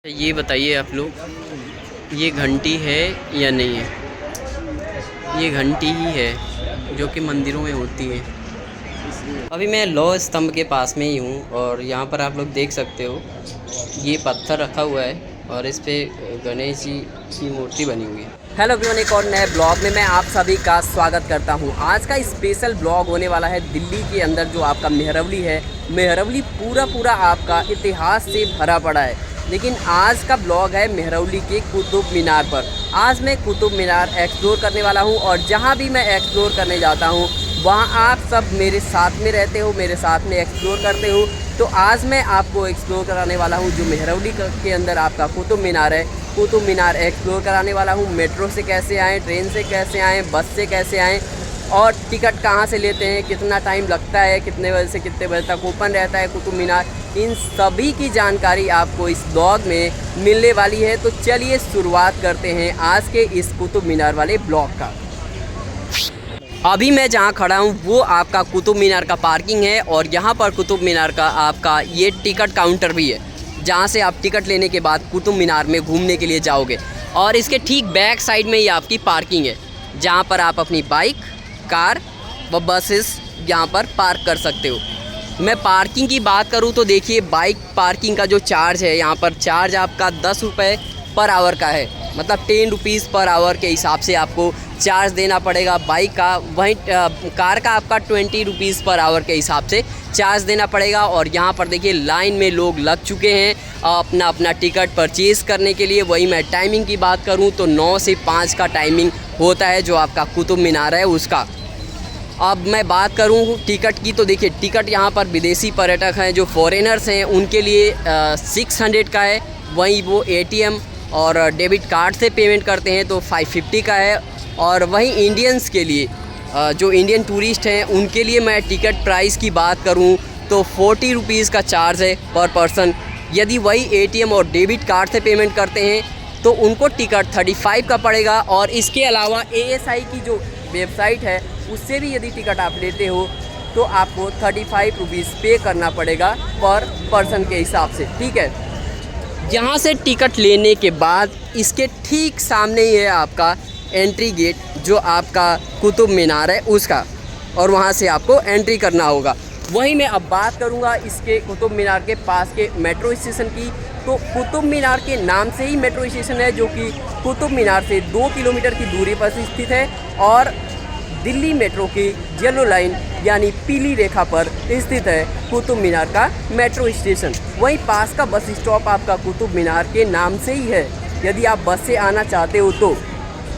ये बताइए आप लोग, ये घंटी है या नहीं है? ये घंटी ही है जो कि मंदिरों में होती है। अभी मैं लौह स्तंभ के पास में ही हूँ और यहाँ पर आप लोग देख सकते हो ये पत्थर रखा हुआ है और इस पे गणेश जी की मूर्ति बनी हुई है। हेलो एवरीवन, एक और नए ब्लॉग में मैं आप सभी का स्वागत करता हूं। आज का स्पेशल ब्लॉग होने वाला है दिल्ली के अंदर जो आपका मेहरौली है। मेहरौली पूरा आपका इतिहास से भरा पड़ा है, लेकिन आज का ब्लॉग है मेहरौली के कुतुब मीनार पर। आज मैं कुतुब मीनार एक्सप्लोर करने वाला हूं और जहां भी मैं एक्सप्लोर करने जाता हूं वहां आप सब मेरे साथ में रहते हो, मेरे साथ में एक्सप्लोर करते हो। तो आज मैं आपको एक्सप्लोर कराने वाला हूं जो मेहरौली के अंदर आपका कुतुब मीनार है। कुतुब मीनार एक्सप्लोर कराने वाला हूं। मेट्रो से कैसे आएँ, ट्रेन से कैसे आएँ, बस से कैसे आएँ और टिकट कहाँ से लेते हैं, कितना टाइम लगता है, कितने बजे से कितने बजे तक ओपन रहता है कुतुब मीनार, इन सभी की जानकारी आपको इस ब्लॉग में मिलने वाली है। तो चलिए शुरुआत करते हैं आज के इस कुतुब मीनार वाले ब्लॉग का। अभी मैं जहाँ खड़ा हूँ वो आपका कुतुब मीनार का पार्किंग है और यहाँ पर कुतुब मीनार का आपका ये टिकट काउंटर भी है, जहाँ से आप टिकट लेने के बाद कुतुब मीनार में घूमने के लिए जाओगे। और इसके ठीक बैक साइड में ही आपकी पार्किंग है, जहाँ पर आप अपनी बाइक, कार व बसेस यहाँ पर पार्क कर सकते हो। मैं पार्किंग की बात करूँ तो देखिए, बाइक पार्किंग का जो चार्ज है यहाँ पर चार्ज आपका 10 रुपये पर आवर का है, मतलब 10 रुपीज़ पर आवर के हिसाब से आपको चार्ज देना पड़ेगा बाइक का। वहीं कार का आपका 20 रुपीज़ पर आवर के हिसाब से चार्ज देना पड़ेगा। और यहाँ पर देखिए लाइन में लोग लग चुके हैं अपना अपना टिकट परचेज़ करने के लिए। वही मैं टाइमिंग की बात करूँ तो 9 से 5 का टाइमिंग होता है जो आपका कुतुब मीनार है उसका। अब मैं बात करूँ टिकट की तो देखिए, टिकट यहाँ पर विदेशी पर्यटक हैं जो फॉरेनर्स हैं उनके लिए 600 का है। वहीं वो ATM और डेबिट कार्ड से पेमेंट करते हैं तो 550 का है। और वहीं इंडियंस के लिए जो इंडियन टूरिस्ट हैं उनके लिए मैं टिकट प्राइस की बात करूं तो 40 रुपीज़ का चार्ज है पर पर्सन। यदि वही ATM और डेबिट कार्ड से पेमेंट करते हैं तो उनको टिकट 35 का पड़ेगा। और इसके अलावा ASI की जो वेबसाइट है उससे भी यदि टिकट आप लेते हो तो आपको 35 रुपीज़ पे करना पड़ेगा पर पर्सन के हिसाब से, ठीक है। यहाँ से टिकट लेने के बाद इसके ठीक सामने ही है आपका एंट्री गेट जो आपका कुतुब मीनार है उसका, और वहाँ से आपको एंट्री करना होगा। वहीं मैं अब बात करूँगा इसके कुतुब मीनार के पास के मेट्रो स्टेशन की। तो कुतुब मीनार के नाम से ही मेट्रो स्टेशन है जो कि कुतुब मीनार से 2 किलोमीटर की दूरी पर स्थित है और दिल्ली मेट्रो की येलो लाइन यानी पीली रेखा पर स्थित है कुतुब मीनार का मेट्रो स्टेशन। वहीं पास का बस स्टॉप आपका कुतुब मीनार के नाम से ही है यदि आप बस से आना चाहते हो तो,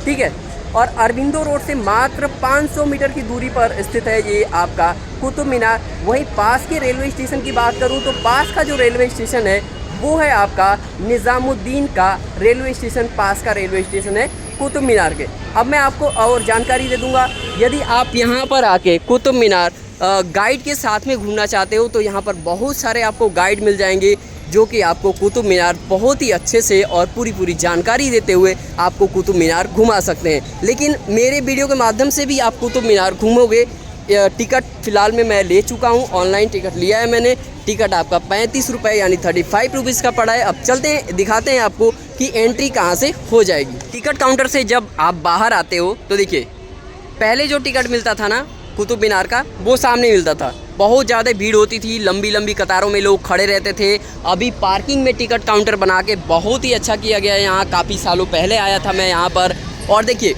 ठीक है। और अरविंदो रोड से मात्र 500 मीटर की दूरी पर स्थित है ये आपका कुतुब मीनार। वहीं पास के रेलवे स्टेशन की बात करूं तो पास का जो रेलवे स्टेशन है वो है आपका निज़ामुद्दीन का रेलवे स्टेशन। पास का रेलवे स्टेशन है कुतुब मीनार के। अब मैं आपको और जानकारी दे दूंगा, यदि आप यहाँ पर आके कुतुब मीनार गाइड के साथ में घूमना चाहते हो तो यहाँ पर बहुत सारे आपको गाइड मिल जाएंगे जो कि आपको कुतुब मीनार बहुत ही अच्छे से और पूरी जानकारी देते हुए आपको कुतुब मीनार घुमा सकते हैं। लेकिन मेरे वीडियो के माध्यम से भी आप कुतुब मीनार घूमोगे। टिकट फ़िलहाल में मैं ले चुका हूँ, ऑनलाइन टिकट लिया है मैंने। टिकट आपका 35 रुपये यानी 35 रुपीज़ का पड़ा है। अब चलते हैं, दिखाते हैं आपको कि एंट्री कहाँ से हो जाएगी। टिकट काउंटर से जब आप बाहर आते हो तो देखिए, पहले जो टिकट मिलता था ना कुतुब मीनार का वो सामने मिलता था। बहुत ज़्यादा भीड़ होती थी, लंबी कतारों में लोग खड़े रहते थे। अभी पार्किंग में टिकट काउंटर बना के बहुत ही अच्छा किया गया है यहाँ। काफ़ी सालों पहले आया था मैं यहाँ पर और देखिए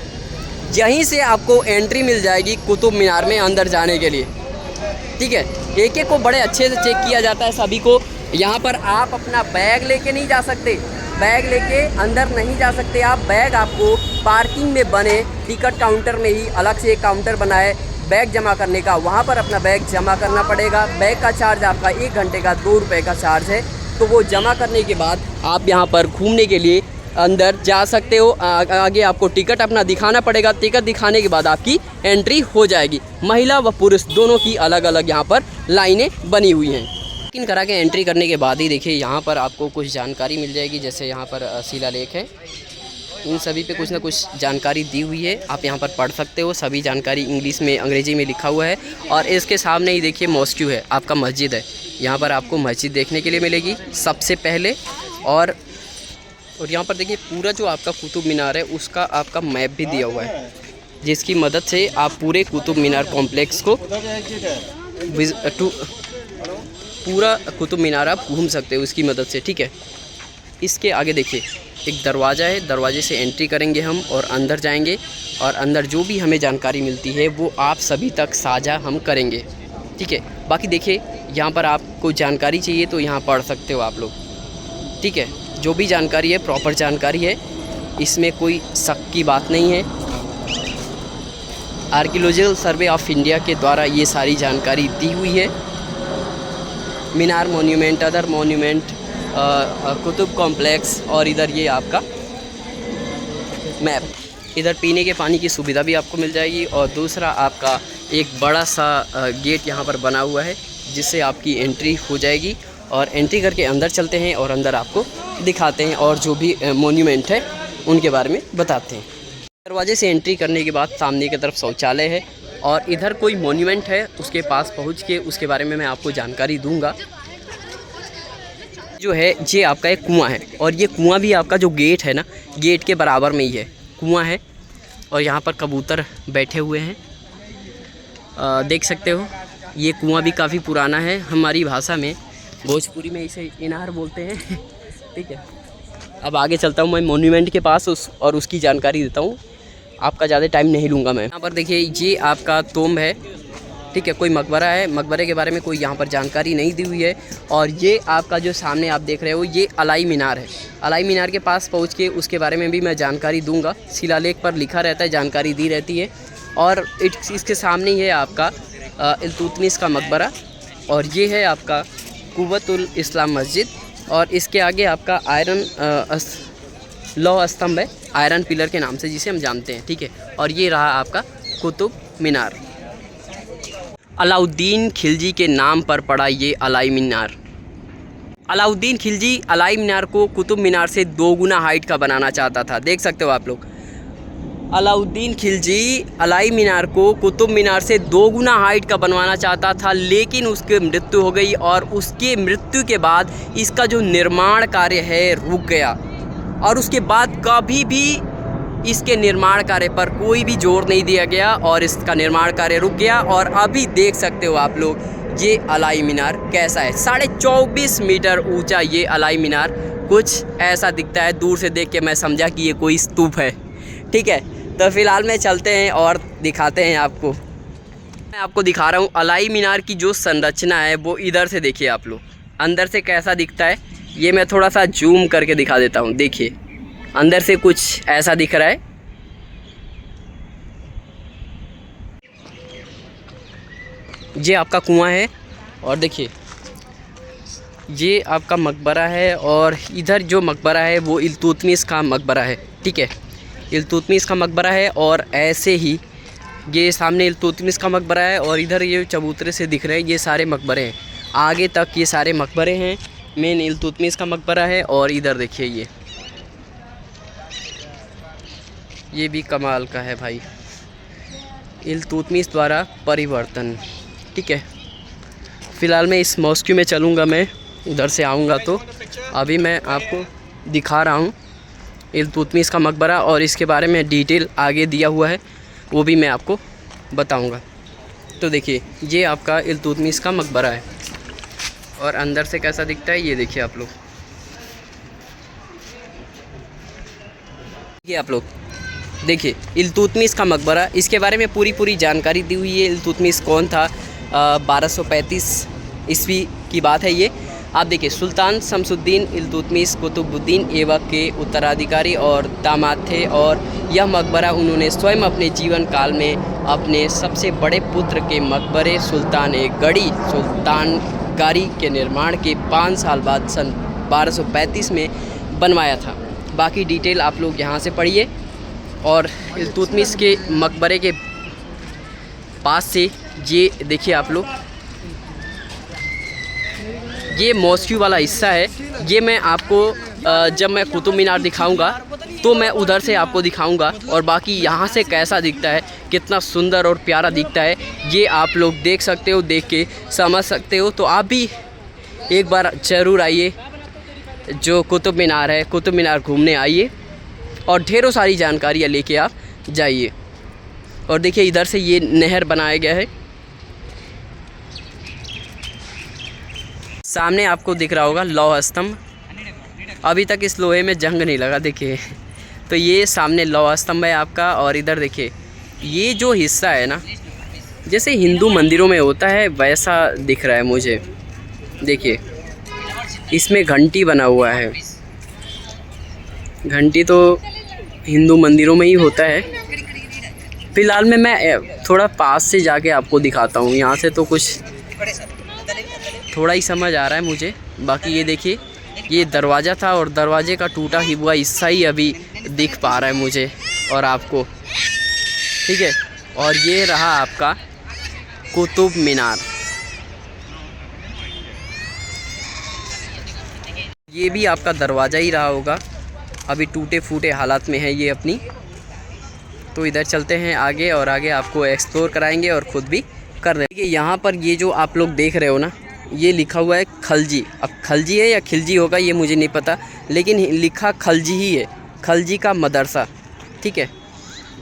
यहीं से आपको एंट्री मिल जाएगी कुतुब मीनार में अंदर जाने के लिए, ठीक है। एक एक को बड़े अच्छे से चेक किया जाता है सभी को। यहाँ पर आप अपना बैग लेके नहीं जा सकते, बैग लेके अंदर नहीं जा सकते आप। बैग आपको पार्किंग में बने टिकट काउंटर में ही अलग से एक काउंटर बना है बैग जमा करने का, वहाँ पर अपना बैग जमा करना पड़ेगा। बैग का चार्ज आपका 1 घंटे का 2 रुपये का चार्ज है। तो वो जमा करने के बाद आप यहाँ पर घूमने के लिए अंदर जा सकते हो। आगे आपको टिकट अपना दिखाना पड़ेगा। टिकट दिखाने के बाद आपकी एंट्री हो जाएगी। महिला व पुरुष दोनों की अलग अलग यहाँ पर लाइनें बनी हुई हैं। चेक-इन करा के एंट्री करने के बाद ही देखिए यहाँ पर आपको कुछ जानकारी मिल जाएगी। जैसे यहाँ पर शिलालेख है, इन सभी पे कुछ ना कुछ जानकारी दी हुई है, आप यहाँ पर पढ़ सकते हो। सभी जानकारी इंग्लिश में, अंग्रेजी में लिखा हुआ है। और इसके सामने ही देखिए मॉस्क्यू है, आपका मस्जिद है। यहाँ पर आपको मस्जिद देखने के लिए मिलेगी सबसे पहले। और और यहाँ पर देखिए पूरा जो आपका कुतुब मीनार है उसका आपका मैप भी दिया हुआ है, जिसकी मदद से आप पूरे कुतुब मीनार कॉम्प्लेक्स को पूरा कुतुब मीनार आप घूम सकते हो उसकी मदद से, ठीक है। इसके आगे देखिए एक दरवाज़ा है, दरवाजे से एंट्री करेंगे हम और अंदर जाएंगे और अंदर जो भी हमें जानकारी मिलती है वो आप सभी तक साझा हम करेंगे, ठीक है। बाकी देखिए यहाँ पर आपको जानकारी चाहिए तो यहाँ पढ़ सकते हो आप लोग, ठीक है। जो भी जानकारी है प्रॉपर जानकारी है, इसमें कोई शक की बात नहीं है। आर्कियोलॉजिकल सर्वे ऑफ इंडिया के द्वारा ये सारी जानकारी दी हुई है। Minar monument, other monument, Qutub complex और इधर ये आपका मैप। इधर पीने के पानी की सुविधा भी आपको मिल जाएगी और दूसरा आपका एक बड़ा सा गेट यहाँ पर बना हुआ है जिससे आपकी एंट्री हो जाएगी और एंट्री करके अंदर चलते हैं और अंदर आपको दिखाते हैं और जो भी मॉन्यूमेंट है उनके बारे में बताते हैं। दरवाजे से एंट्री करने के बाद सामने की तरफ शौचालय है और इधर कोई मॉन्यूमेंट है उसके पास पहुँच के उसके बारे में मैं आपको जानकारी दूँगा। जो है ये आपका एक कुआं है और ये कुआं भी आपका जो गेट है ना, गेट के बराबर में ही है कुआं है और यहाँ पर कबूतर बैठे हुए हैं, देख सकते हो। ये कुआं भी काफ़ी पुराना है, हमारी भाषा में भोजपुरी में इसे इनार बोलते हैं, ठीक है। अब आगे चलता हूँ मैं मॉन्यूमेंट के पास और उसकी जानकारी देता हूँ, आपका ज़्यादा टाइम नहीं लूँगा मैं। यहाँ पर देखिए ये आपका तोम्ब है, ठीक है, कोई मकबरा है, मकबरे के बारे में कोई यहाँ पर जानकारी नहीं दी हुई है। और ये आपका जो सामने आप देख रहे हो ये अलाई मीनार है। अलाई मीनार के पास पहुँच के उसके बारे में भी मैं जानकारी दूंगा, शिलालेख पर लिखा रहता है, जानकारी दी रहती है। और इसके सामने ही है आपका इल्तुतमिश का मकबरा और ये है आपका कुव्वतुल इस्लाम मस्जिद और इसके आगे आपका आयरन लौह स्तंभ है, आयरन पिलर के नाम से जिसे हम जानते हैं, ठीक है। और ये रहा आपका कुतुब मीनार, अलाउद्दीन खिलजी के नाम पर पड़ा ये अलाई मीनार। अलाउद्दीन खिलजी अलाई मीनार को कुतुब मीनार से 2 गुना हाइट का बनाना चाहता था, देख सकते हो आप लोग। अलाउद्दीन खिलजी अलाई मीनार को कुतुब मीनार से 2 गुना हाइट का बनवाना चाहता था, लेकिन उसकी मृत्यु हो गई और उसके मृत्यु के बाद इसका जो निर्माण कार्य है रुक गया और उसके बाद कभी भी इसके निर्माण कार्य पर कोई भी जोर नहीं दिया गया और इसका निर्माण कार्य रुक गया। और अभी देख सकते हो आप लोग ये अलाई मीनार कैसा है, 24.5 मीटर ऊंचा ये अलाई मीनार कुछ ऐसा दिखता है। दूर से देख के मैं समझा कि ये कोई स्तूप है, ठीक है। तो फिलहाल में चलते हैं और दिखाते हैं आपको। मैं आपको दिखा रहा हूँ अलाई मीनार की जो संरचना है वो इधर से देखिए आप लोग, अंदर से कैसा दिखता है। ये मैं थोड़ा सा जूम करके दिखा देता हूँ, देखिए अंदर से कुछ ऐसा दिख रहा है। ये आपका कुआं है और देखिए ये आपका मकबरा है और इधर जो मकबरा है वो इल्तुतमिश का मकबरा है, ठीक है। इल्तुतमिश का मकबरा है और ऐसे ही ये सामने इल्तुतमिश का मकबरा है और इधर ये चबूतरे से दिख रहे हैं ये सारे मकबरे हैं। आगे तक ये सारे मकबरे हैं, मेन इल्तुतमिश का मकबरा है और इधर देखिए ये भी कमाल का है भाई, इल्तुतमिश द्वारा परिवर्तन, ठीक है। फ़िलहाल मैं इस मॉस्क्यू में चलूँगा, मैं उधर से आऊँगा तो अभी मैं आपको दिखा रहा हूँ इल्तुतमिश का मकबरा और इसके बारे में डिटेल आगे दिया हुआ है, वो भी मैं आपको बताऊँगा। तो देखिए ये आपका इल्तुतमिश का मकबरा है और अंदर से कैसा दिखता है ये देखिए आप लोग। ये आप लोग देखिए इल्तुतमिश का मकबरा, इसके बारे में पूरी जानकारी दी हुई है। इल्तुतमिश कौन था, 1235 ईस्वी की बात है ये। आप देखिए सुल्तान शमसुद्दीन इल्तुतमिश कुतुबुद्दीन ऐबक के उत्तराधिकारी और दामाद थे और यह मकबरा उन्होंने स्वयं अपने जीवन काल में अपने सबसे बड़े पुत्र के मकबरे सुल्तान-ए-गढ़ी सुल्तानगारी के निर्माण के 5 साल बाद सन 1235 में बनवाया था। बाकी डिटेल आप लोग यहाँ से पढ़िए। और इल्तुतमिश के मकबरे के पास से ये देखिए आप लोग, ये मॉस्क्यू वाला हिस्सा है। ये मैं आपको जब मैं कुतुब मीनार दिखाऊंगा तो मैं उधर से आपको दिखाऊंगा और बाकी यहाँ से कैसा दिखता है, कितना सुंदर और प्यारा दिखता है, ये आप लोग देख सकते हो, देख के समझ सकते हो। तो आप भी एक बार ज़रूर आइए जो कुतुब मीनार है, कुतुब मीनार घूमने आइए और ढेरों सारी जानकारियाँ लेके आप जाइए। और देखिए इधर से ये नहर बनाया गया है, सामने आपको दिख रहा होगा लौह स्तंभ। अभी तक इस लोहे में जंग नहीं लगा देखिए। तो ये सामने लौह स्तंभ है आपका। और इधर देखिए ये जो हिस्सा है ना, जैसे हिंदू मंदिरों में होता है वैसा दिख रहा है मुझे। देखिए इसमें घंटी बना हुआ है। घंटी तो हिंदू मंदिरों में ही होता है। फ़िलहाल में मैं थोड़ा पास से जाके आपको दिखाता हूँ। यहाँ से तो कुछ थोड़ा ही समझ आ रहा है मुझे। बाकी ये देखिए ये दरवाज़ा था और दरवाजे का टूटा हुआ हिस्सा ही अभी दिख पा रहा है मुझे और आपको, ठीक है। और ये रहा आपका कुतुब मीनार। ये भी आपका दरवाज़ा ही रहा होगा, अभी टूटे फूटे हालात में है ये अपनी। तो इधर चलते हैं आगे और आगे आपको एक्सप्लोर कराएंगे और ख़ुद भी कर रहे हैं। यहाँ पर ये जो आप लोग देख रहे हो ना, ये लिखा हुआ है खलजी। अब खलजी है या खिलजी होगा ये मुझे नहीं पता, लेकिन लिखा खलजी ही है। खलजी का मदरसा, ठीक है।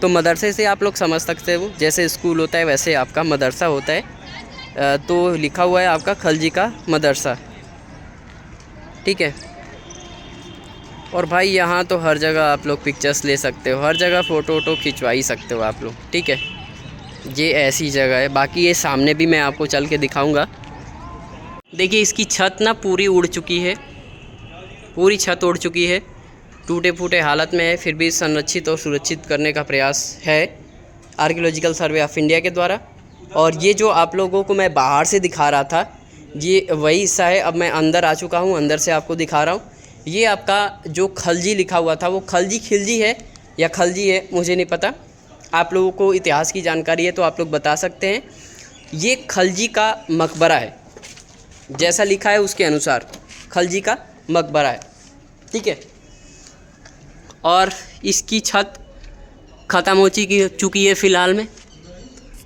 तो मदरसे से आप लोग समझ सकते हो, जैसे स्कूल होता है वैसे आपका मदरसा होता है। तो लिखा हुआ है आपका खलजी का मदरसा, ठीक है। और भाई यहाँ तो हर जगह आप लोग पिक्चर्स ले सकते हो, हर जगह फ़ोटो वोटो खिंचवा ही सकते हो आप लोग, ठीक है। ये ऐसी जगह है। बाकी ये सामने भी मैं आपको चल के दिखाऊंगा। देखिए इसकी छत ना पूरी उड़ चुकी है, पूरी छत उड़ चुकी है, टूटे फूटे हालत में है। फिर भी संरक्षित और सुरक्षित करने का प्रयास है आर्कियोलॉजिकल सर्वे ऑफ इंडिया के द्वारा। और ये जो आप लोगों को मैं बाहर से दिखा रहा था, ये वही हिस्सा है। अब मैं अंदर आ चुका हूँ, अंदर से आपको दिखा रहा हूँ। ये आपका जो खलजी लिखा हुआ था वो खलजी खिलजी है या खलजी है मुझे नहीं पता। आप लोगों को इतिहास की जानकारी है तो आप लोग बता सकते हैं। ये खलजी का मकबरा है, जैसा लिखा है उसके अनुसार खलजी का मकबरा है, ठीक है। और इसकी छत ख़त्म हो चुकी है फ़िलहाल में,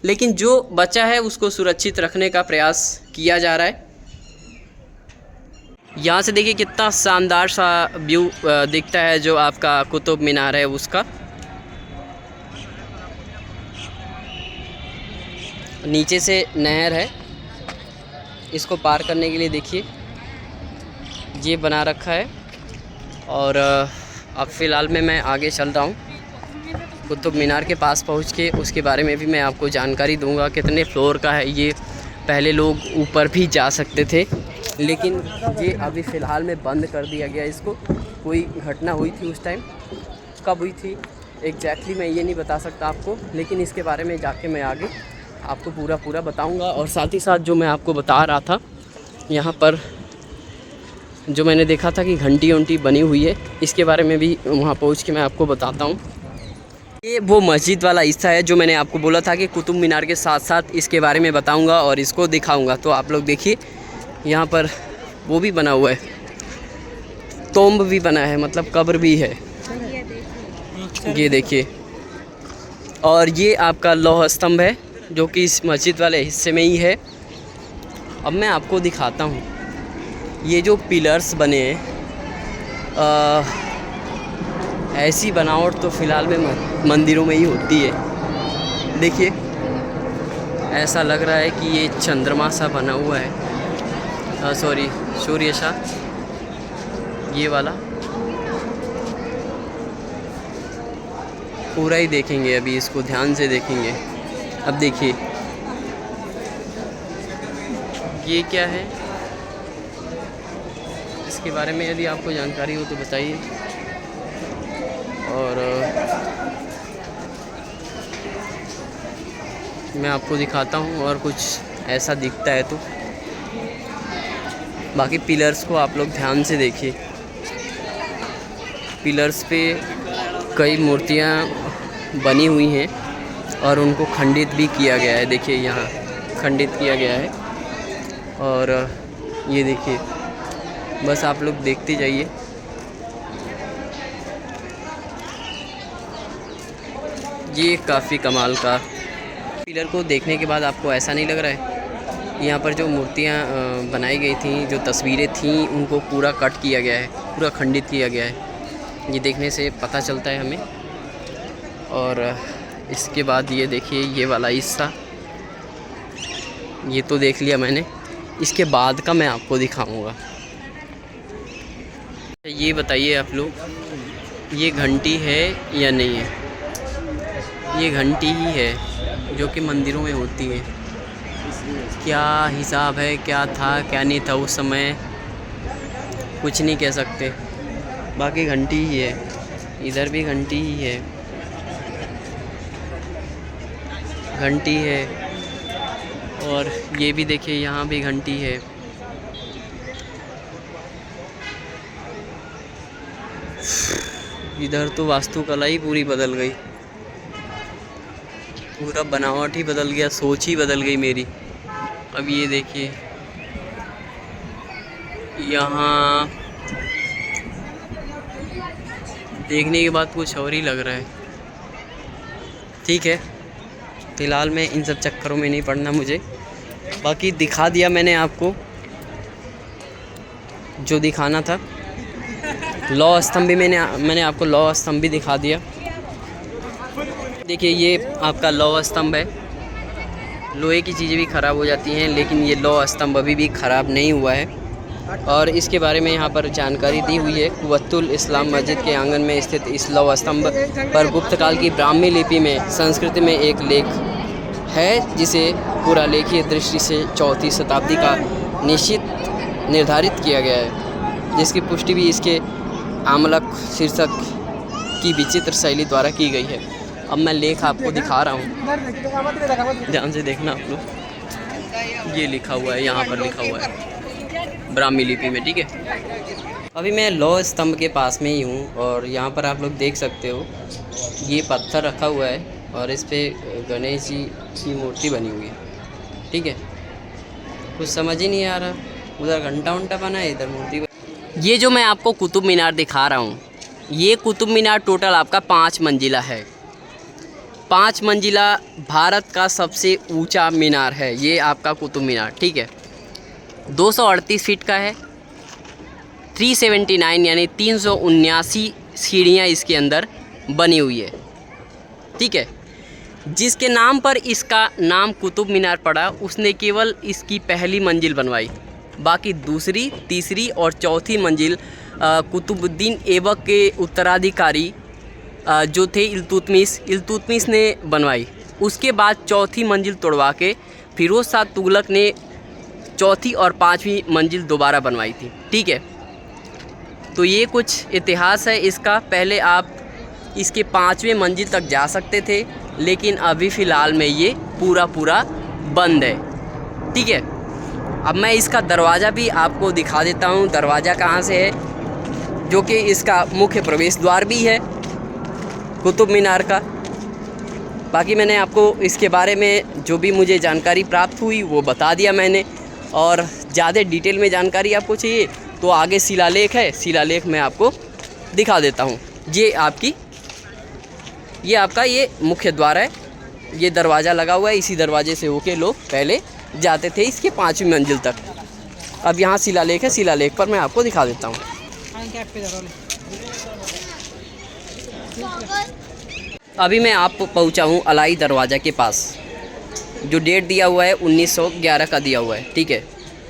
लेकिन जो बचा है उसको सुरक्षित रखने का प्रयास किया जा रहा है। यहाँ से देखिए कितना शानदार सा व्यू दिखता है जो आपका कुतुब मीनार है उसका। नीचे से नहर है, इसको पार करने के लिए देखिए ये बना रखा है। और अब फ़िलहाल में मैं आगे चल रहा हूँ। कुतुब मीनार के पास पहुँच के उसके बारे में भी मैं आपको जानकारी दूंगा, कितने फ्लोर का है ये। पहले लोग ऊपर भी जा सकते थे, लेकिन ये अभी फ़िलहाल में बंद कर दिया गया इसको। कोई घटना हुई थी उस टाइम, कब हुई थी एग्जैक्टली मैं ये नहीं बता सकता आपको, लेकिन इसके बारे में जाके मैं आगे आपको पूरा बताऊंगा। और साथ ही साथ जो मैं आपको बता रहा था, यहाँ पर जो मैंने देखा था कि घंटी वंटी बनी हुई है, इसके बारे में भी वहाँ पहुँच के मैं आपको बताता हूँ। ये वो मस्जिद वाला हिस्सा है जो मैंने आपको बोला था कि कुतुब मीनार के साथ साथ इसके बारे में बताऊँगा और इसको दिखाऊँगा। तो आप लोग देखिए यहाँ पर वो भी बना हुआ है, तोम्ब भी बना है, मतलब कब्र भी है, ये देखिए। और ये आपका लौह स्तंभ है जो कि इस मस्जिद वाले हिस्से में ही है। अब मैं आपको दिखाता हूँ ये जो पिलर्स बने हैं, ऐसी बनावट तो फ़िलहाल में मंदिरों में ही होती है। देखिए ऐसा लग रहा है कि ये चंद्रमा सा बना हुआ है, सॉरी सूर्य सा, ये वाला। पूरा ही देखेंगे अभी, इसको ध्यान से देखेंगे। अब देखिए ये क्या है, इसके बारे में यदि आपको जानकारी हो तो बताइए। और मैं आपको दिखाता हूँ और कुछ ऐसा दिखता है तो। बाकी पिलर्स को आप लोग ध्यान से देखिए, पिलर्स पे कई मूर्तियाँ बनी हुई हैं और उनको खंडित भी किया गया है। देखिए यहाँ खंडित किया गया है। और ये देखिए, बस आप लोग देखते जाइए। ये काफ़ी कमाल का। पिलर को देखने के बाद आपको ऐसा नहीं लग रहा है यहाँ पर जो मूर्तियाँ बनाई गई थी, जो तस्वीरें थीं, उनको पूरा कट किया गया है, पूरा खंडित किया गया है। ये देखने से पता चलता है हमें। और इसके बाद ये देखिए, ये वाला हिस्सा ये तो देख लिया मैंने, इसके बाद का मैं आपको दिखाऊंगा। ये बताइए आप लोग, ये घंटी है या नहीं है? ये घंटी ही है जो कि मंदिरों में होती है। क्या हिसाब है, क्या था क्या नहीं था उस समय, कुछ नहीं कह सकते। बाकी घंटी ही है, इधर भी घंटी ही है, घंटी है। और ये भी देखिए, यहाँ भी घंटी है। इधर तो वास्तुकला ही पूरी बदल गई, पूरा बनावट ही बदल गया, सोच ही बदल गई मेरी। अब ये देखिए, यहाँ देखने के बाद कुछ और ही लग रहा है। ठीक है, फ़िलहाल मैं इन सब चक्करों में नहीं पड़ना मुझे। बाकी दिखा दिया मैंने आपको जो दिखाना था। लौ स्तंभ भी मैंने आपको लौ स्तंभ भी दिखा दिया। देखिए, ये आपका लौ स्तंभ है। लोहे की चीज़ें भी ख़राब हो जाती हैं, लेकिन ये लौ स्तंभ अभी भी ख़राब नहीं हुआ है। और इसके बारे में यहाँ पर जानकारी दी हुई है। कुव्वतुल इस्लाम मस्जिद के आंगन में स्थित इस लौ स्तंभ पर गुप्त काल की ब्राह्मी लिपि में संस्कृत में एक लेख है, जिसे पुरालेखीय दृष्टि से 4वीं शताब्दी का निर्धारित किया गया है, जिसकी पुष्टि भी इसके आमलक शीर्षक की विचित्र शैली द्वारा की गई है। अब मैं लेख आपको दिखा रहा हूँ, ध्यान से देखना आप लोग। ये लिखा हुआ है, यहाँ पर लिखा हुआ है ब्राह्मी लिपि में। ठीक है, अभी मैं लौ स्तंभ के पास में ही हूँ और यहाँ पर आप लोग देख सकते हो, ये पत्थर रखा हुआ है और इस पे गणेश जी की मूर्ति बनी हुई है। ठीक है, कुछ समझ ही नहीं आ रहा, उधर घंटा उंटा बना है, इधर मूर्ति। ये जो मैं आपको कुतुब मीनार दिखा रहा हूँ, ये कुतुब मीनार टोटल आपका 5 मंजिला है। 5 मंजिला भारत का सबसे ऊंचा मीनार है ये आपका कुतुब मीनार। ठीक है, 238 फीट का है। 379 यानी 379 सीढ़ियाँ इसके अंदर बनी हुई है। ठीक है, जिसके नाम पर इसका नाम कुतुब मीनार पड़ा, उसने केवल इसकी पहली मंजिल बनवाई। बाकी दूसरी, तीसरी और चौथी मंजिल कुतुबुद्दीन ऐबक के उत्तराधिकारी जो थे इल्तुतमिश ने बनवाई। उसके बाद चौथी मंजिल तोड़वा के फिरोज़ शाह तुगलक ने चौथी और 5वीं मंजिल दोबारा बनवाई थी। ठीक है, तो ये कुछ इतिहास है इसका। पहले आप इसके 5वें मंजिल तक जा सकते थे, लेकिन अभी फ़िलहाल में ये पूरा बंद है। ठीक है, अब मैं इसका दरवाज़ा भी आपको दिखा देता हूँ, दरवाज़ा कहाँ से है, जो कि इसका मुख्य प्रवेश द्वार भी है कुतुब मीनार का। बाकी मैंने आपको इसके बारे में जो भी मुझे जानकारी प्राप्त हुई वो बता दिया मैंने। और ज़्यादा डिटेल में जानकारी आपको चाहिए तो आगे शिलालेख है, शिलालेख मैं आपको दिखा देता हूँ। ये आपका ये मुख्य द्वार है, ये दरवाज़ा लगा हुआ है, इसी दरवाजे से होके लोग पहले जाते थे इसके 5वीं मंजिल तक। अब यहाँ शिलालेख है, शिलालेख पर मैं आपको दिखा देता हूँ। अभी मैं आप पहुँचा हूँ अलाई दरवाज़ा के पास, जो डेट दिया हुआ है 1911 का दिया हुआ है। ठीक है,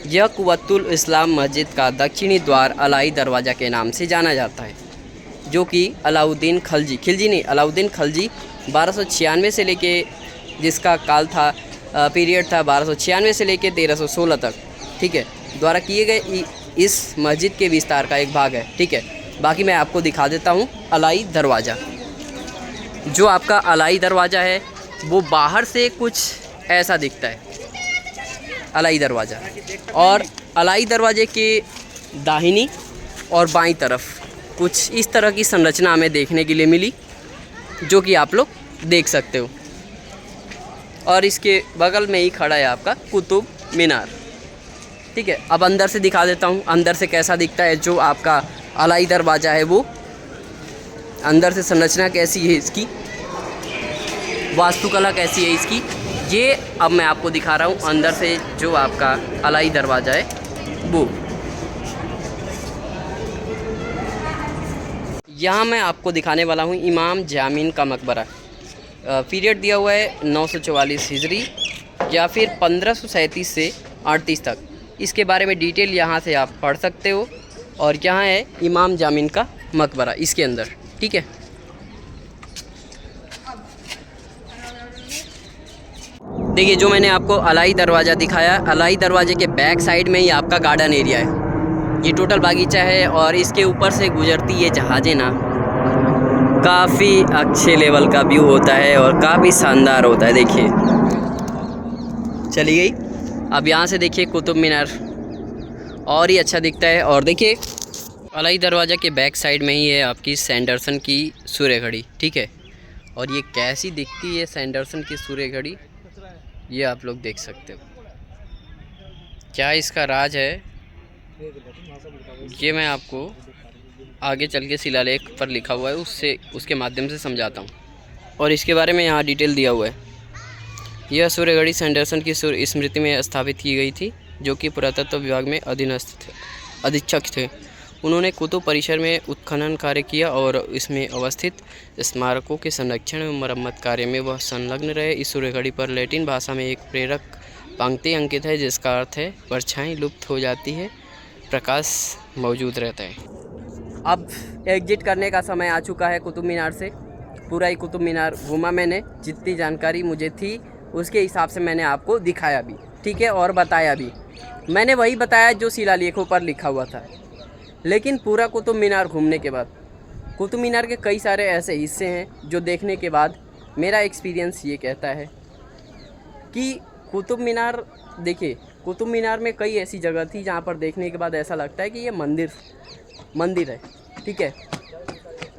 यह कुव्वतुल इस्लाम मस्जिद का दक्षिणी द्वार अलाई दरवाज़ा के नाम से जाना जाता है, जो कि अलाउद्दीन खिलजी 1296 से लेके, जिसका काल था पीरियड था 1296 से लेके 1316 तक। ठीक है, द्वारा किए गए इस मस्जिद के विस्तार का एक भाग है। ठीक है, बाकी मैं आपको दिखा देता हूँ अलाई दरवाज़ा। जो आपका अलाई दरवाज़ा है वो बाहर से कुछ ऐसा दिखता है, अलाई दरवाज़ा। और अलाई दरवाजे के दाहिनी और बाईं तरफ कुछ इस तरह की संरचना हमें देखने के लिए मिली, जो कि आप लोग देख सकते हो। और इसके बगल में ही खड़ा है आपका कुतुब मीनार। ठीक है, अब अंदर से दिखा देता हूँ अंदर से कैसा दिखता है जो आपका अलाई दरवाज़ा है, वो अंदर से संरचना कैसी है इसकी, वास्तुकला कैसी है इसकी, ये अब मैं आपको दिखा रहा हूँ अंदर से जो आपका अलाई दरवाज़ा है वो। यहाँ मैं आपको दिखाने वाला हूँ इमाम जामिन का मकबरा। पीरियड दिया हुआ है 944 हिजरी या फिर 1537 से 38 तक। इसके बारे में डिटेल यहाँ से आप पढ़ सकते हो। और यहाँ है इमाम जामिन का मकबरा इसके अंदर, ठीक है। देखिए जो मैंने आपको अलाई दरवाज़ा दिखाया, अलाई दरवाजे के बैक साइड में ही आपका गार्डन एरिया है। ये टोटल बागीचा है और इसके ऊपर से गुजरती ये जहाज़ें ना, काफ़ी अच्छे लेवल का व्यू होता है और काफ़ी शानदार होता है। देखिए चली गई। अब यहाँ से देखिए कुतुब मीनार और ही अच्छा दिखता है। और देखिए अलाई दरवाज़ा के बैक साइड में ही है आपकी सैंडरसन की सूर्य घड़ी, ठीक है। और ये कैसी दिखती है सैंडरसन की सूर्य घड़ी, ये आप लोग देख सकते हो। क्या इसका राज है ये मैं आपको आगे चल के शिलालेख पर लिखा हुआ है उसके माध्यम से समझाता हूँ। और इसके बारे में यहाँ डिटेल दिया हुआ है। यह सूर्य घड़ी सैंडरसन की स्मृति में स्थापित की गई थी, जो कि पुरातत्व विभाग में अधीक्षक थे। उन्होंने कुतुब परिसर में उत्खनन कार्य किया और इसमें अवस्थित स्मारकों के संरक्षण एवं मरम्मत कार्य में वह संलग्न रहे। इस सूर्य घड़ी पर लैटिन भाषा में एक प्रेरक पंक्ति अंकित है, जिसका अर्थ है परछाई लुप्त हो जाती है, प्रकाश मौजूद रहता है। अब एग्जिट करने का समय आ चुका है कुतुब मीनार से। पूरा ही कुतुब मीनार घूमा मैंने, जितनी जानकारी मुझे थी उसके हिसाब से मैंने आपको दिखाया भी, ठीक है, और बताया भी। मैंने वही बताया जो शिलालेखों पर लिखा हुआ था। लेकिन पूरा कुतुब मीनार घूमने के बाद कुतुब मीनार के कई सारे ऐसे हिस्से हैं जो देखने के बाद मेरा एक्सपीरियंस ये कहता है कि कुतुब मीनार, देखिए कुतुब मीनार में कई ऐसी जगह थी जहाँ पर देखने के बाद ऐसा लगता है कि ये मंदिर है, ठीक है।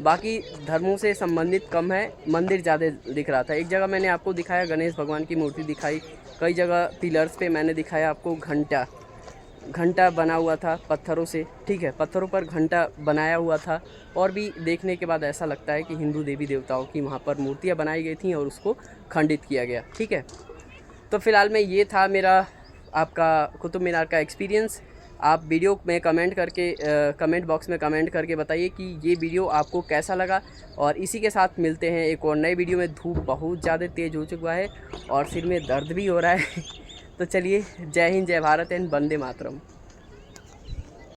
बाकी धर्मों से संबंधित कम है, मंदिर ज़्यादा दिख रहा था। एक जगह मैंने आपको दिखाया गणेश भगवान की मूर्ति दिखाई, कई जगह पिलर्स पे मैंने दिखाया आपको घंटा बना हुआ था पत्थरों से, ठीक है, पत्थरों पर घंटा बनाया हुआ था। और भी देखने के बाद ऐसा लगता है कि हिंदू देवी देवताओं की वहाँ पर मूर्तियाँ बनाई गई थी और उसको खंडित किया गया, ठीक है। तो फ़िलहाल में ये था मेरा आपका कुतुब मीनार का एक्सपीरियंस। आप वीडियो में कमेंट बॉक्स में कमेंट करके बताइए कि ये वीडियो आपको कैसा लगा। और इसी के साथ मिलते हैं एक और नए वीडियो में। धूप बहुत ज़्यादा तेज़ हो चुका है और सिर में दर्द भी हो रहा है। तो चलिए, जय हिंद, जय भारत एंड वंदे मातरम।